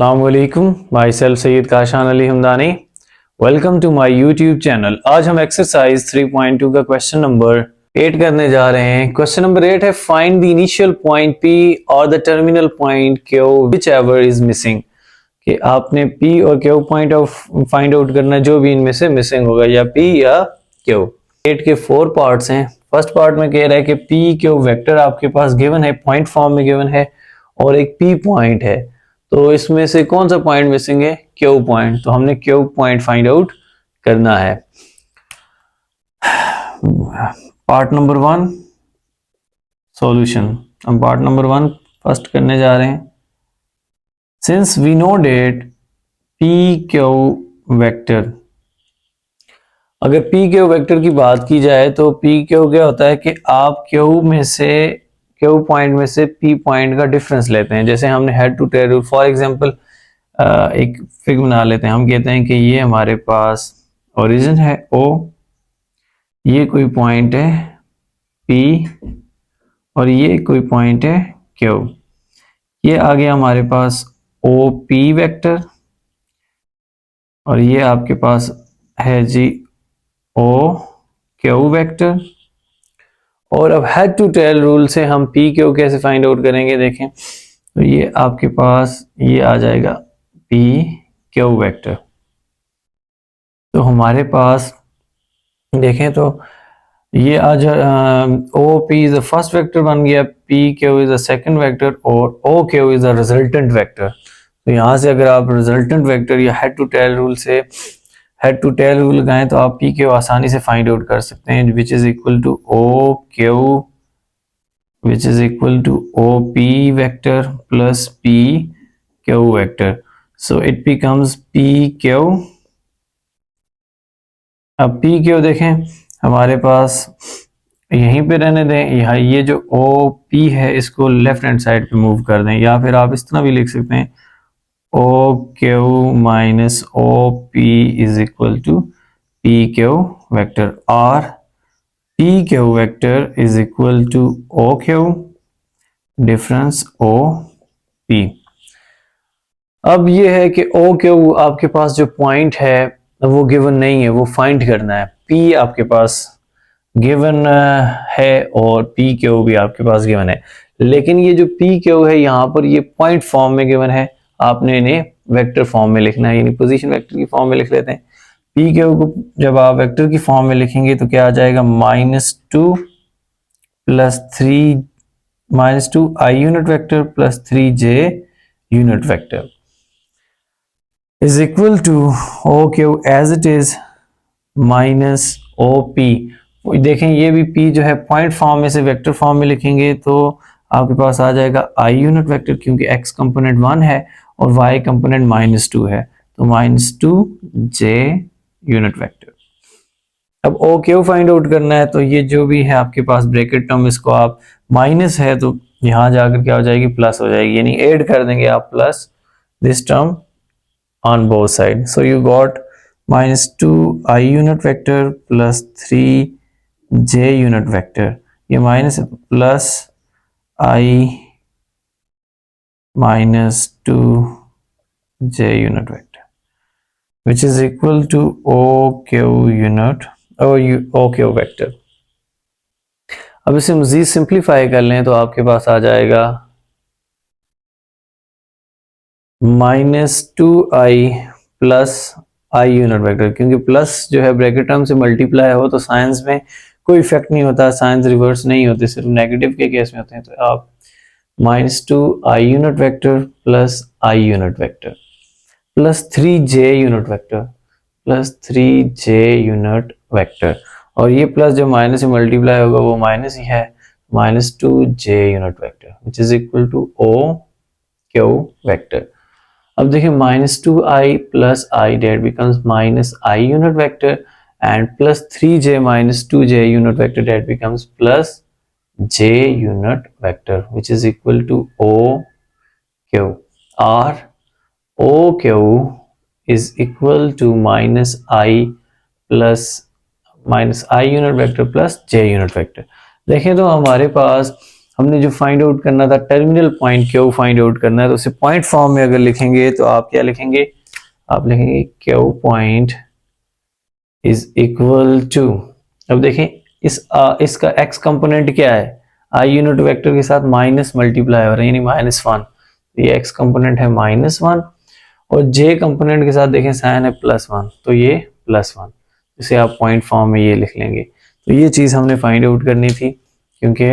अस्सलामुअलैकुम, myself Syed Kashan Ali Hamdani. Welcome to my YouTube channel. आज हम एक्सरसाइज 3.2 का क्वेश्चन नंबर 8 करने जा रहे हैं। क्वेश्चन नंबर 8 है find the initial point P और the terminal point Q which ever is missing. कि आपने P और Q पॉइंट फाइंड आउट करना है जो भी इनमें से मिसिंग होगा, या P या Q। 8 के 4 पार्ट्स हैं। फर्स्ट पार्ट में कह रहा है कि P Q वेक्टर आपके पास गिवन है, पॉइंट फॉर्म में गिवन है, और एक P पॉइंट है। तो इसमें से कौन सा पॉइंट मिसिंग है? Q point. तो हमने Q पॉइंट फाइंड आउट करना है। Part number 1 solution. हम पार्ट नंबर 1 फर्स्ट करने जा रहे हैं। Since we know that P Q vector, अगर P Q वेक्टर की बात की जाए तो P Q क्या होता है कि आप Q पॉइंट में से P पॉइंट का डिफरेंस लेते हैं। जैसे हमने head to tail rule, for example एक फिगर बना लेते हैं। हम कहते हैं कि ये हमारे पास ओरिजिन है O, ये कोई पॉइंट है P, और ये कोई पॉइंट है Q। ये आ गया हमारे पास OP वेक्टर, और ये आपके पास है जी OQ वेक्टर। और अब हेड टू टेल रूल से हम P Q कैसे फाइंड आउट करेंगे, देखें तो ये आपके पास ये आ जाएगा P Q वेक्टर। तो हमारे पास देखें तो ये आज OP is the first vector बन गया, P Q is the second vector, और OQ is the resultant vector. तो यहाँ से अगर आप रिजल्टेंट वेक्टर या हेड टू टेल रूल लगाएं तो आप P Q आसानी से फाइंड आउट कर सकते हैं, which is equal to OP vector plus P Q vector. So it becomes P Q। अब P Q देखें हमारे पास यहीं पे रहने दें, यहाँ ये जो OP है इसको लेफ्ट हैंड साइड पे मूव कर दें, या फिर आप इस तरह भी लिख सकते हैं OQ minus OP is equal to PQ vector, और PQ vector is equal to OQ difference OP। अब ये है कि OQ आपके पास जो पॉइंट है वो गिवन नहीं है, वो फाइंड करना है। P आपके पास गिवन है और PQ भी आपके पास गिवन है, लेकिन ये जो PQ है यहाँ पर ये पॉइंट फॉर्म में गिवन है। आपने इन्हें वेक्टर फॉर्म में लिखना है, यानी पोजीशन वेक्टर की फॉर्म में लिख लेते हैं। PQ को जब आप वेक्टर की फॉर्म में लिखेंगे तो क्या आ जाएगा, -2 plus 3 -2 I unit vector plus 3J unit vector is equal to OQ as it is minus OP। देखें ये भी P जो है पॉइंट फॉर्म में से वेक्टर फॉर्म में लिखेंगे तो आपके पास आ जाएगा I यूनिट वेक्टर, क्योंकि X कंपोनेंट 1 है और Y कंपोनेंट -2 है, तो -2J यूनिट वेक्टर। अब OQ फाइंड आउट करना है, तो ये जो भी है आपके पास ब्रैकेट टर्म, इसको आप माइनस है तो यहाँ जाकर क्या हो जाएगी, प्लस हो जाएगी, यानी ऐड कर देंगे आप plus this term on both sides. So you got -2I unit vector plus 3J unit vector. ये minus plus I -2J unit vector which is equal to OQ unit और OQ vector। अब इसे मजीद simplify कर लें तो आपके पास आ जाएगा -2I plus I unit vector, क्योंकि प्लस जो है ब्रैकेट टर्म से मल्टीप्लाई हो तो साइंस में कोई इफेक्ट नहीं होता, साइंस रिवर्स नहीं होते, सिर्फ नेगेटिव के केस में होते हैं। तो आप -2I unit vector plus I unit vector plus 3J unit vector plus 3J unit vector, और ये प्लस जो माइनस से मल्टीप्लाई होगा वो माइनस ही है, -2J unit vector which is equal to OQ vector. अब देखिए -2I plus I that becomes -I unit vector, and plus 3J -2J unit vector that becomes plus J unit vector which is equal to OQ, और OQ is equal to -I unit vector plus J unit vector. देखें तो हमारे पास हमने जो find out करना था terminal point Q find out करना है, तो उसे पॉइंट फॉर्म में अगर लिखेंगे तो आप क्या लिखेंगे, आप लिखेंगे Q point is equal to, अब देखें इसका x कंपोनेंट क्या है, i यूनिट वेक्टर के साथ माइनस मल्टीप्लाई हो रहा है यानी -1, तो ये x कंपोनेंट है -1 और j कंपोनेंट के साथ देखें साइन है +1, तो ये +1, इसे आप पॉइंट फॉर्म में ये लिख लेंगे। तो ये चीज़ हमने फाइंड आउट करनी थी, क्योंकि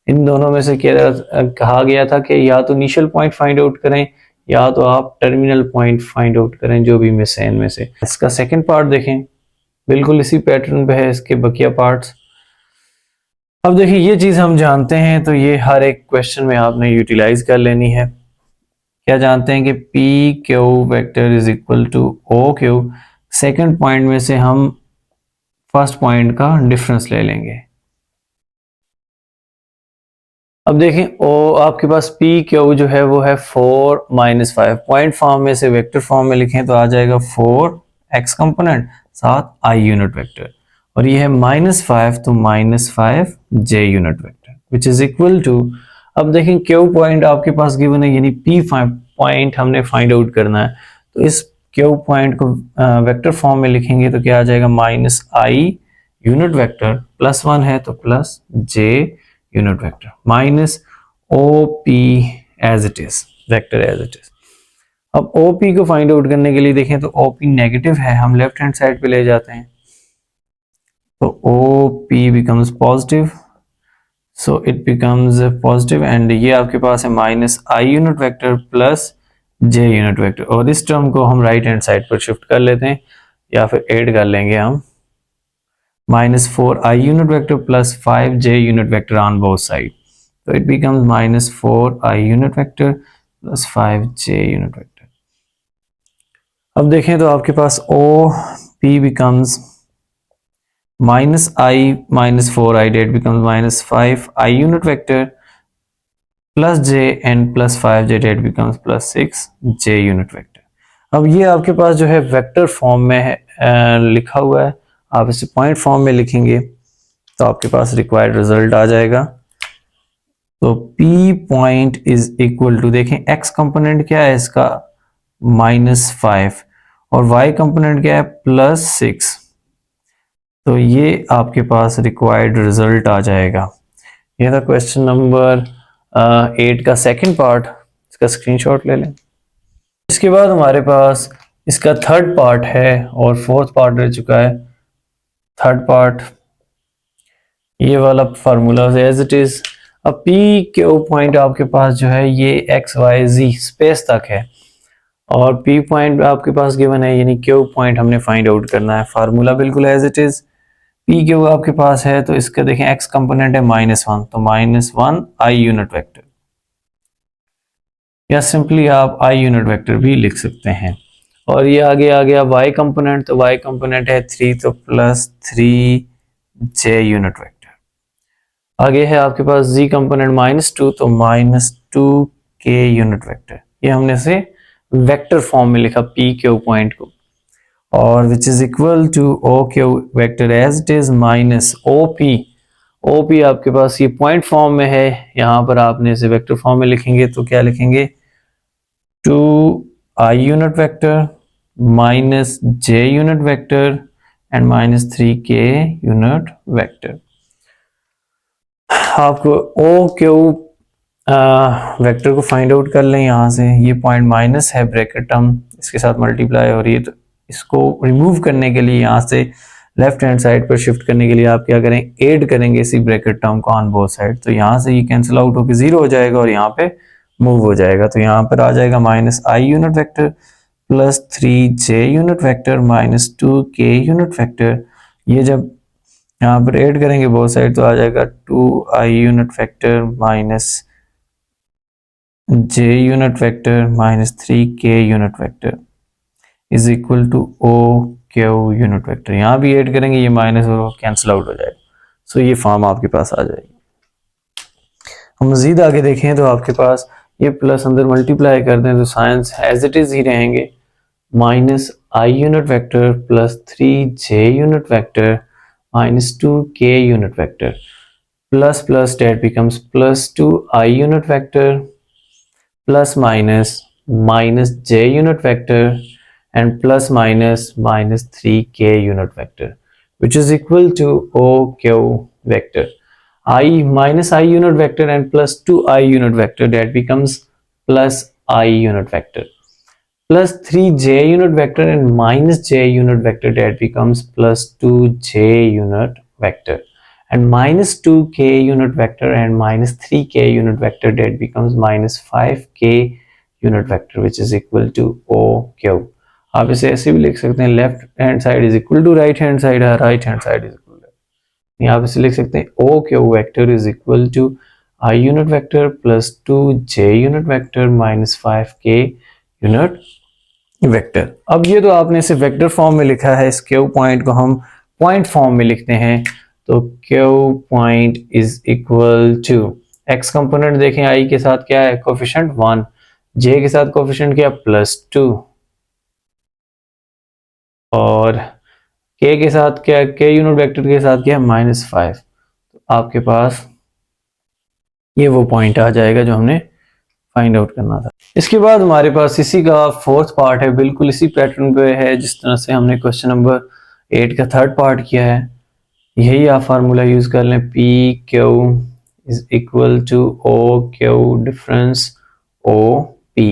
इन दोनों में से कहा गया था कि या तो इनिशियल पॉइंट फाइंड आउट करें या तो आप टर्मिनल पॉइंट फाइंड आउट करें, जो भी में से इनमें से। इसका सेकंड पार्ट देखें, बिल्कुल इसी पैटर्न पे है इसके बकिया पार्ट्स। अब देखिए ये चीज हम जानते हैं, तो ये हर एक क्वेश्चन में आपने यूटिलाइज कर लेनी है। क्या जानते हैं कि P Q vector is equal to O Q, second point में से हम फर्स्ट पॉइंट का डिफरेंस ले लेंगे। अब देखें ओ आपके पास पी क्यू जो है वो है 4 - 5, पॉइंट फॉर्म में से वेक्टर फॉर्म में लिखें तो आ जाएगा 4 एक्स कंपोनेंट साथ आई यूनिट वेक्टर, और ये है -5 तो -5 j unit vector which is equal to, अब देखें क्यू पॉइंट आपके पास गिवन है यानी पी पॉइंट हमने फाइंड आउट करना है, तो इस क्यू पॉइंट को वेक्टर फॉर्म में लिखेंगे तो क्या आ जाएगा, -i यूनिट वेक्टर +1 है तो plus J unit vector minus O P as it is, vector as it is. अब ओ पी को फाइंड आउट करने के लिए देखें तो ओ पी नेगेटिव है, हम लेफ्ट हैंड साइड पे ले जाते हैं तो O P becomes positive, so it becomes positive and ये आपके पास है -i unit vector plus J unit vector, और इस टर्म को हम राइट हैंड साइड पर शिफ्ट कर लेते हैं या फिर ऐड कर लेंगे हम, -4i unit vector plus 5j unit vector on both sides. So it becomes -4i unit vector plus 5j unit vector. अब देखें तो आपके पास OP becomes -i -4i, that becomes -5i unit vector plus j and plus 5j, that becomes plus 6j unit vector. अब ये आपके पास जो है vector form में है लिखा हुआ है, आप इसे पॉइंट फॉर्म में लिखेंगे तो आपके पास रिक्वायर्ड रिजल्ट आ जाएगा। तो P point is equal to, देखें x कंपोनेंट क्या है इसका -5 और y कंपोनेंट क्या है +6, तो ये आपके पास रिक्वायर्ड रिजल्ट आ जाएगा। ये था क्वेश्चन नंबर 8 का सेकंड पार्ट, इसका स्क्रीनशॉट ले लें। इसके बाद हमारे पास इसका थर्ड पार्ट है और फोर्थ पार्ट रह चुका है। थर्ड पार्ट ये वाला फार्मूला एज इट इज। अब पी क्यू पॉइंट आपके पास जो है ये एक्स वाई जी स्पेस तक है और पी पॉइंट आपके पास गिवन है यानी क्यू पॉइंट हमने फाइंड आउट करना है। फार्मूला बिल्कुल as it is, P Q आपके पास है तो इसका देखें एक्स कंपोनेंट है -1 तो -1 आई यूनिट वेक्टर, या सिंपली आप आई यूनिट वेक्टर भी लिख सकते हैं। और ये आगे आ गया वाई कंपोनेंट, तो वाई कंपोनेंट है 3 तो +3 जे यूनिट वेक्टर। आगे है आपके पास z कंपोनेंट -2 तो -2k यूनिट वेक्टर, ये हमने से वेक्टर फॉर्म में लिखा p q पॉइंट को, और which is equal to o q vector as it is op आपके पास ये पॉइंट फॉर्म में है, यहाँ पर आपने इसे वेक्टर फॉर्म में लिखेंगे तो क्या लिखेंगे 2i unit vector -j unit vector and -3k unit vector. आपको ओ क्यू वेक्टर को फाइंड आउट कर लें यहाँ से, ये पॉइंट माइनस है ब्रैकेट टर्म इसके साथ मल्टीप्लाई हो रही है, तो इसको रिमूव करने के लिए यहाँ से लेफ्ट हैंड साइड पर शिफ्ट करने के लिए आप क्या करें, ऐड करेंगे इसी ब्रैकेट टर्म को ऑन बोथ साइड, तो यहाँ से ये कैंसिल आउट होकर 0 हो जाएगा और यहाँ पे मूव हो जाएगा, तो यहाँ पर आ जाएगा -i unit vector plus 3j unit vector -2k unit vector. ये जब यहाँ पर ऐड करेंगे बोथ साइड तो आ जाएगा 2i unit vector -j unit vector -3k unit vector is equal to o q unit vector. यहाँ भी ऐड करेंगे ये माइनस और कैंसिल आउट हो जाएगा, सो ये फॉर्म आपके पास आ जाएगी। हम मजीद आगे देखें तो आपके पास ये प्लस अंदर मल्टीप्लाई कर दें तो साइंस एज इट इज ही रहेंगे, -i unit vector plus 3j unit vector -2k unit vector plus plus that becomes plus 2i unit vector plus minus minus j unit vector and plus minus minus 3k unit vector, which is equal to OQ vector. I minus I unit vector and plus 2i unit vector, that becomes plus I unit vector, plus 3j unit vector and minus j unit vector, that becomes plus 2j unit vector, and minus 2k unit vector and minus 3k unit vector, that becomes minus 5k unit vector, which is equal to OQ. आप इसे ऐसे भी लिख सकते हैं, left hand side is equal to right hand side है, right hand side is equal to, आप इसे लिख सकते हैं OQ vector is equal to I unit vector plus 2j unit vector minus 5k unit vector. अब ये तो आपने इसे वेक्टर फॉर्म में लिखा है, इस Q पॉइंट को हम पॉइंट फॉर्म में लिखते हैं, तो Q point is equal to x component देखें I के साथ क्या है, कोफिशिएंट 1, j के साथ कोफिशिएंट क्या प्लस 2, और k के साथ क्या, k यूनिट वेक्टर के साथ क्या माइनस 5। तो आपके पास ये वो पॉइंट आ जाएगा जो हमने फाइंड आउट करना था। इसके बाद हमारे पास इसी का फोर्थ पार्ट है, बिल्कुल इसी पैटर्न पे है जिस तरह से हमने क्वेश्चन नंबर 8 का थर्ड पार्ट किया है। यही आप फार्मूला यूज कर लें, P Q is equal to O Q difference O P.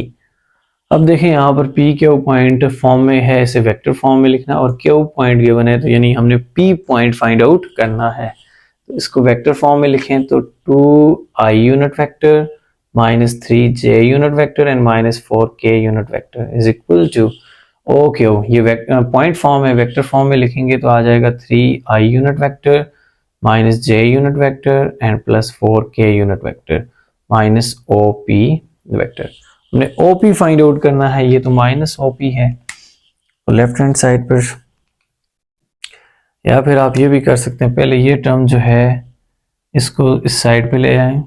अब देखें यहाँ पर पी क्यू पॉइंट फॉर्म में है, इसे वेक्टर फॉर्म में लिखना, और क्यू पॉइंट गिवन है, तो यानी हमने पी पॉइंट फाइंड आउट करना है। तो इसको वेक्टर फॉर्म में लिखें तो 2i unit vector minus 3j unit vector and minus 4k unit vector is equal to OQ। ये पॉइंट फॉर्म है, वेक्टर फॉर्म में लिखेंगे तो आ जाएगा 3i unit vector minus j unit vector and plus 4k unit vector minus OP vector. हमने OP find out करना है, ये तो माइनस OP है, तो लेफ्ट हैंड साइड पर, या फिर आप ये भी कर सकते हैं, पहले ये टर्म जो है इसको इस साइड पे ले आए,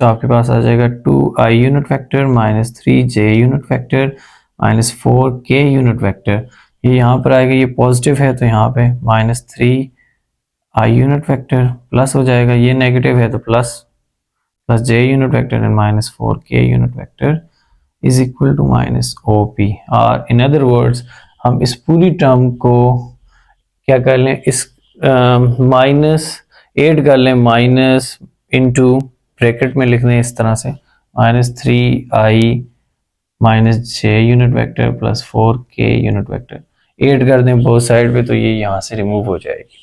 तो आपके पास आ जाएगा 2i unit vector minus 3j unit vector minus 4k unit vector. ये यहाँ पर आएगा, ये पॉजिटिव है तो यहाँ पे minus 3i unit vector plus हो जाएगा, ये नेगेटिव है तो plus plus j unit vector and minus 4k unit vector is equal to minus OP। और इन अदर वर्ड्स हम इस पूरी टर्म को क्या कर लें, इस माइनस 8 कर लें, माइनस इंटू ब्रैकेट में लिख दें इस तरह से, minus 3i minus j unit vector plus 4k unit vector, 8 कर दें बोथ साइड पे, तो ये यहाँ से रिमूव हो जाएगी।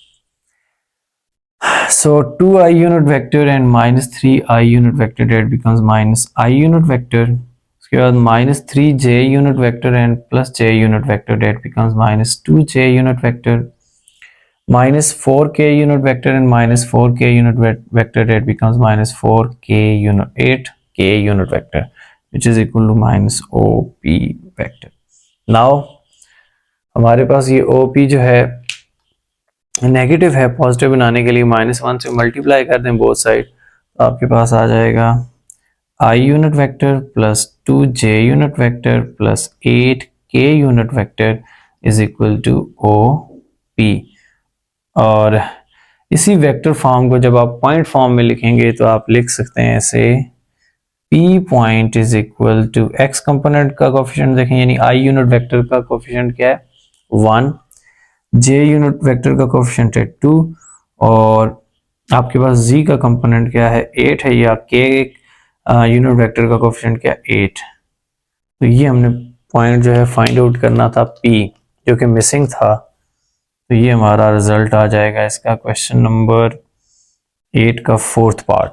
So 2i unit vector and minus 3i unit vector, that becomes minus i unit vector. उसके बाद minus 3j unit vector and plus j unit vector, that becomes minus 2j unit vector minus 4k unit vector and minus 4k unit vector, that becomes minus 4k unit 8k unit vector, which is equal to minus OP vector. Now हमारे पास ये OP जो है negative है, positive बनाने के लिए -1 से multiply कर दें बोथ साइड, तो आपके पास आ जाएगा I unit vector plus 2j unit vector plus 8k unit vector is equal to OP। और इसी वेक्टर फॉर्म को जब आप पॉइंट फॉर्म में लिखेंगे तो आप लिख सकते हैं ऐसे, P point is equal to x component का कोफिशिएंट देखें, यानी I यूनिट वेक्टर का कोफिशिएंट क्या है 1, J यूनिट वेक्टर का कोफिशिएंट है 2, और आपके पास Z का कंपोनेंट क्या है 8 है, या K यूनिट वेक्टर का कोफिशिएंट क्या 8। तो ये हमने पॉइंट जो है फाइंड आउट करना था P, जो कि मिसिंग था, तो ये हमारा रिजल्ट आ जाएगा इसका क्वेश्चन नंबर 8 का फोर्थ पार्ट।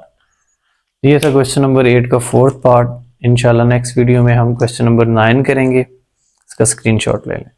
ये था क्वेश्चन नंबर 8 का फोर्थ पार्ट। इंशाल्लाह नेक्स्ट वीडियो में हम क्वेश्चन नंबर 9 करेंगे, इसका स्क्रीनशॉट ले लें।